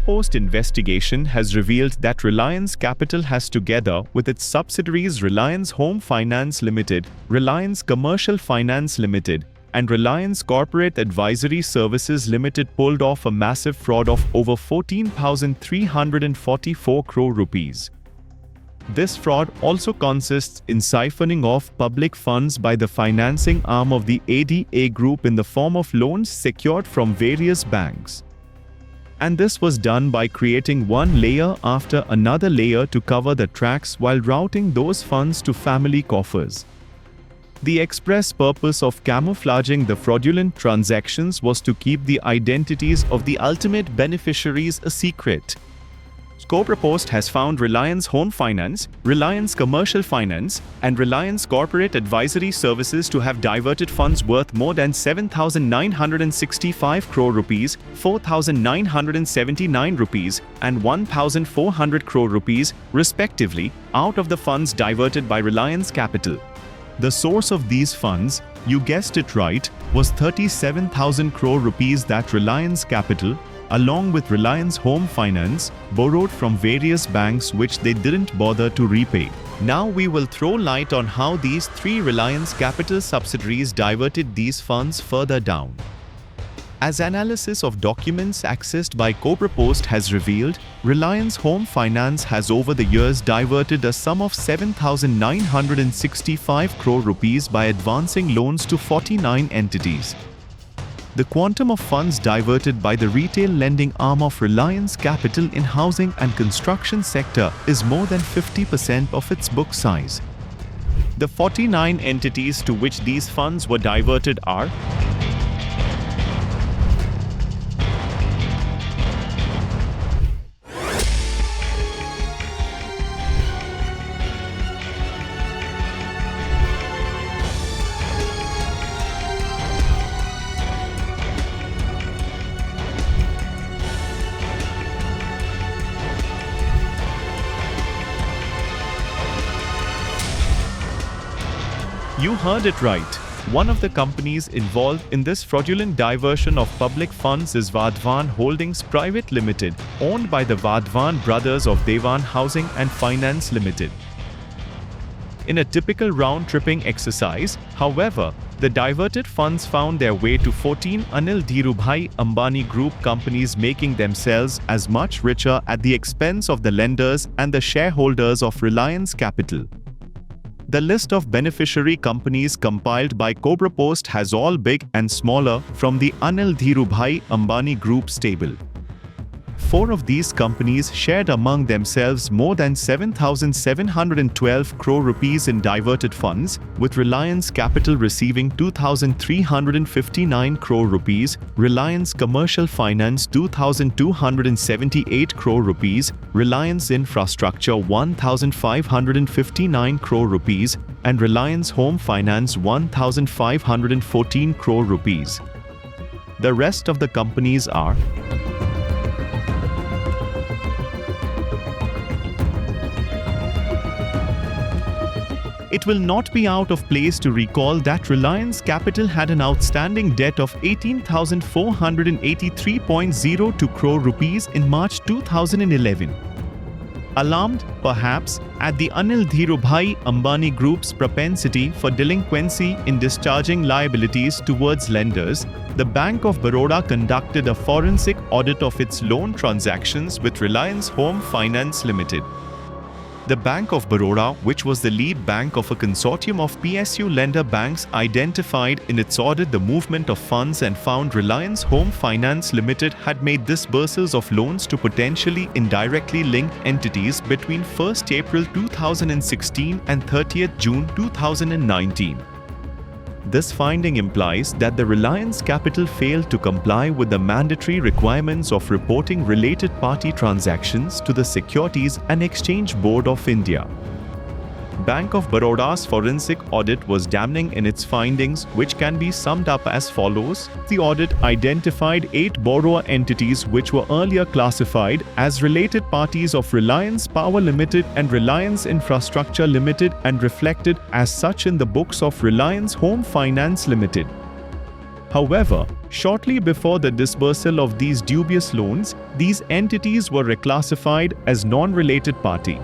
Cobrapost investigation has revealed that Reliance Capital has, together with its subsidiaries Reliance Home Finance Limited, Reliance Commercial Finance Limited, and Reliance Corporate Advisory Services Limited, pulled off a massive fraud of over 14,344 crore rupees. This fraud also consists in siphoning off public funds by the financing arm of the ADA Group in the form of loans secured from various banks. And this was done by creating one layer after another layer to cover the tracks while routing those funds to family coffers. The express purpose of camouflaging the fraudulent transactions was to keep the identities of the ultimate beneficiaries a secret. Cobrapost has found Reliance Home Finance, Reliance Commercial Finance, and Reliance Corporate Advisory Services to have diverted funds worth more than 7,965 crore rupees, 4,979 rupees, and 1,400 crore rupees, respectively, out of the funds diverted by Reliance Capital. The source of these funds, you guessed it right, was 37,000 crore rupees that Reliance Capital, along with Reliance Home Finance, borrowed from various banks which they didn't bother to repay. Now we will throw light on how these three Reliance Capital subsidiaries diverted these funds further down. As analysis of documents accessed by Cobrapost has revealed, Reliance Home Finance has over the years diverted a sum of 7,965 crore rupees by advancing loans to 49 entities. The quantum of funds diverted by the retail lending arm of Reliance Capital in housing and construction sector is more than 50% of its book size. The 49 entities to which these funds were diverted are: You heard it right. One of the companies involved in this fraudulent diversion of public funds is Vadhavan Holdings Private Limited, owned by the Vadhavan brothers of Devan Housing and Finance Limited. In a typical round-tripping exercise, however, the diverted funds found their way to 14 Dhirubhai Ambani Group companies, making themselves as much richer at the expense of the lenders and the shareholders of Reliance Capital. The list of beneficiary companies compiled by Cobrapost has all big and smaller from the Dhirubhai Ambani Group stable. 4 of these companies shared among themselves more than 7,712 crore rupees in diverted funds, with Reliance Capital receiving 2,359 crore rupees, Reliance Commercial Finance 2,278 crore rupees, Reliance Infrastructure 1,559 crore rupees, and Reliance Home Finance 1,514 crore rupees. The rest of the companies are: It will not be out of place to recall that Reliance Capital had an outstanding debt of 18,483.02 crore rupees in March 2011. Alarmed, perhaps, at the Dhirubhai Ambani Group's propensity for delinquency in discharging liabilities towards lenders, the Bank of Baroda conducted a forensic audit of its loan transactions with Reliance Home Finance Limited. The Bank of Baroda, which was the lead bank of a consortium of PSU lender banks, identified in its audit the movement of funds and found Reliance Home Finance Limited had made disbursals of loans to potentially indirectly linked entities between 1st April 2016 and 30th June 2019. This finding implies that the Reliance Capital failed to comply with the mandatory requirements of reporting related party transactions to the Securities and Exchange Board of India. Bank of Baroda's forensic audit was damning in its findings, which can be summed up as follows. The audit identified 8 borrower entities which were earlier classified as related parties of Reliance Power Limited and Reliance Infrastructure Limited and reflected as such in the books of Reliance Home Finance Limited. However, Shortly before the disbursal of these dubious loans, these entities were reclassified as non-related party.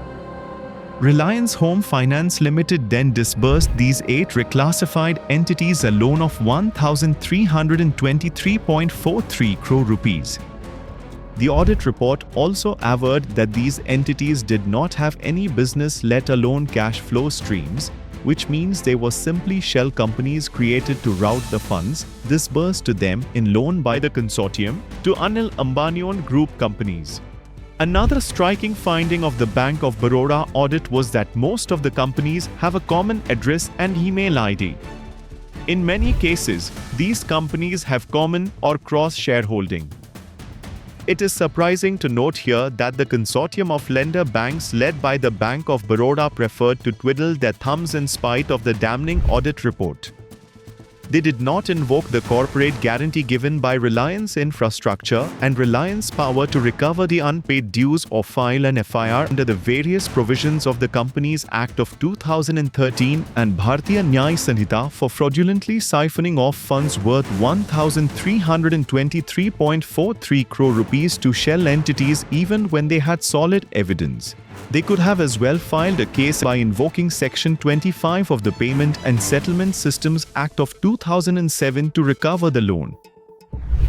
Reliance Home Finance Limited then disbursed these 8 reclassified entities a loan of 1,323.43 crore rupees. The audit report also averred that these entities did not have any business, let alone cash flow streams, which means they were simply shell companies created to route the funds disbursed to them in loan by the consortium to Anil Ambani-owned group companies. Another striking finding of the Bank of Baroda audit was that most of the companies have a common address and email ID. In many cases, these companies have common or cross-shareholding. It is surprising to note here that the consortium of lender banks led by the Bank of Baroda preferred to twiddle their thumbs in spite of the damning audit report. They did not invoke the corporate guarantee given by Reliance Infrastructure and Reliance Power to recover the unpaid dues or file an FIR under the various provisions of the Companies Act of 2013 and Bharatiya Nyaya Sanhita for fraudulently siphoning off funds worth 1,323.43 crore rupees to shell entities even when they had solid evidence. They could have as well filed a case by invoking Section 25 of the Payment and Settlement Systems Act of 2007 to recover the loan.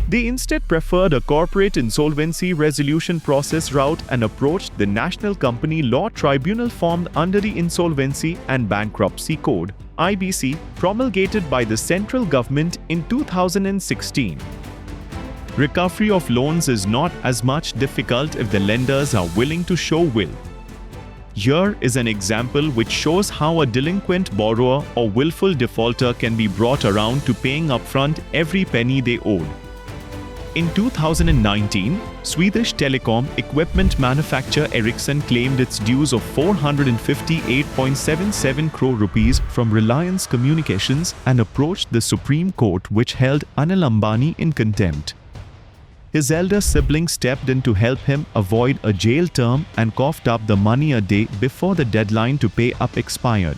They instead preferred a corporate insolvency resolution process route and approached the National Company Law Tribunal formed under the Insolvency and Bankruptcy Code (IBC) promulgated by the central government in 2016. Recovery of loans is not as much difficult if the lenders are willing to show will. Here is an example which shows how a delinquent borrower or willful defaulter can be brought around to paying upfront every penny they owed. In 2019, Swedish telecom equipment manufacturer Ericsson claimed its dues of 458.77 crore rupees from Reliance Communications and approached the Supreme Court, which held Anil Ambani in contempt. His elder sibling stepped in to help him avoid a jail term and coughed up the money a day before the deadline to pay up expired.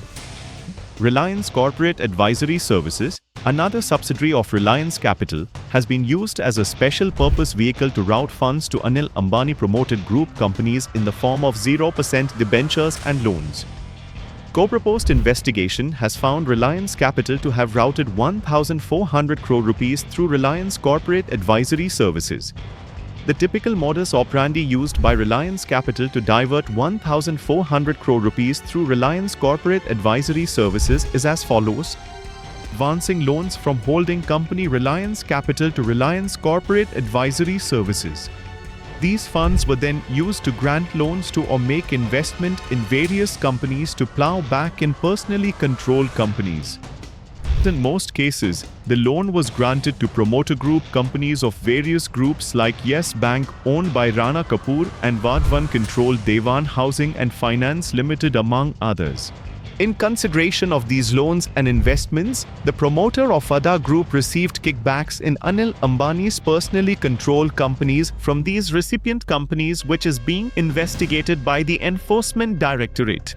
Reliance Corporate Advisory Services, another subsidiary of Reliance Capital, has been used as a special purpose vehicle to route funds to Anil Ambani promoted group companies in the form of 0% debentures and loans. Cobrapost investigation has found Reliance Capital to have routed 1,400 crore rupees through Reliance Corporate Advisory Services. The typical modus operandi used by Reliance Capital to divert 1,400 crore rupees through Reliance Corporate Advisory Services is as follows: advancing loans from holding company Reliance Capital to Reliance Corporate Advisory Services. These funds were then used to grant loans to or make investment in various companies to plow back in personally controlled companies. In most cases, the loan was granted to promoter group companies of various groups like Yes Bank, owned by Rana Kapoor, and Vadhavan controlled Dewan Housing and Finance Limited, among others. In consideration of these loans and investments, the promoter of Ada Group received kickbacks in Anil Ambani's personally controlled companies from these recipient companies, which is being investigated by the Enforcement Directorate.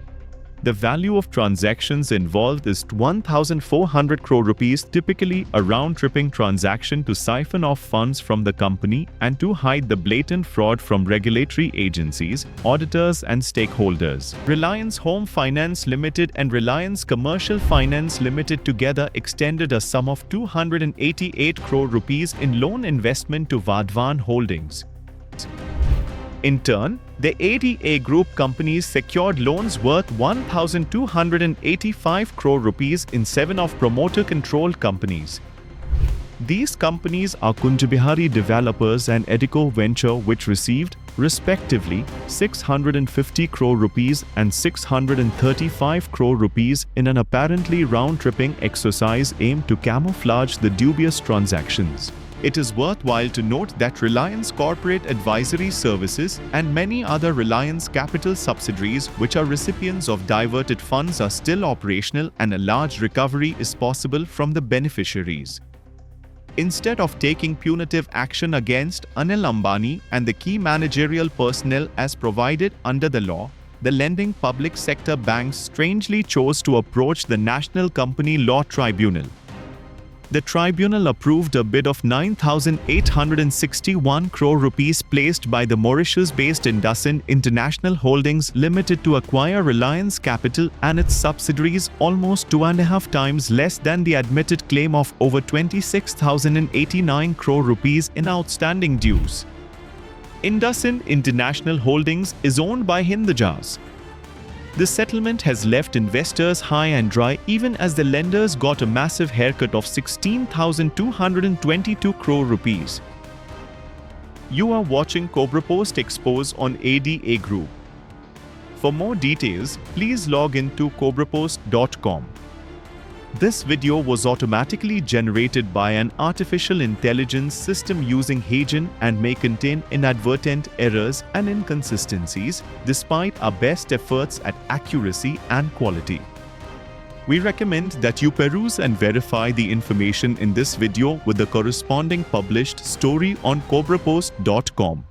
The value of transactions involved is 1,400 crore rupees, typically a round-tripping transaction to siphon off funds from the company and to hide the blatant fraud from regulatory agencies, auditors and stakeholders. Reliance Home Finance Limited and Reliance Commercial Finance Limited together extended a sum of 288 crore rupees in loan investment to Vadhavan Holdings. In turn, the ADA Group companies secured loans worth 1,285 crore rupees in 7 of promoter-controlled companies. These companies are Kunjbihari Developers and Edico Venture, which received, respectively, 650 crore rupees and 635 crore rupees in an apparently round-tripping exercise aimed to camouflage the dubious transactions. It is worthwhile to note that Reliance Corporate Advisory Services and many other Reliance Capital subsidiaries which are recipients of diverted funds are still operational and a large recovery is possible from the beneficiaries. Instead of taking punitive action against Anil Ambani and the key managerial personnel as provided under the law, the lending public sector banks strangely chose to approach the National Company Law Tribunal. The tribunal approved a bid of 9,861 crore rupees placed by the Mauritius-based Indusend International Holdings Limited to acquire Reliance Capital and its subsidiaries, almost 2.5 times less than the admitted claim of over 26,089 crore rupees in outstanding dues. Indusend International Holdings is owned by Hindujas. The settlement has left investors high and dry, even as the lenders got a massive haircut of 16,222 crore rupees. You are watching Cobrapost Expose on ADA Group. For more details, please log in to cobrapost.com. This video was automatically generated by an artificial intelligence system using Heijen and may contain inadvertent errors and inconsistencies despite our best efforts at accuracy and quality. We recommend that you peruse and verify the information in this video with the corresponding published story on cobrapost.com.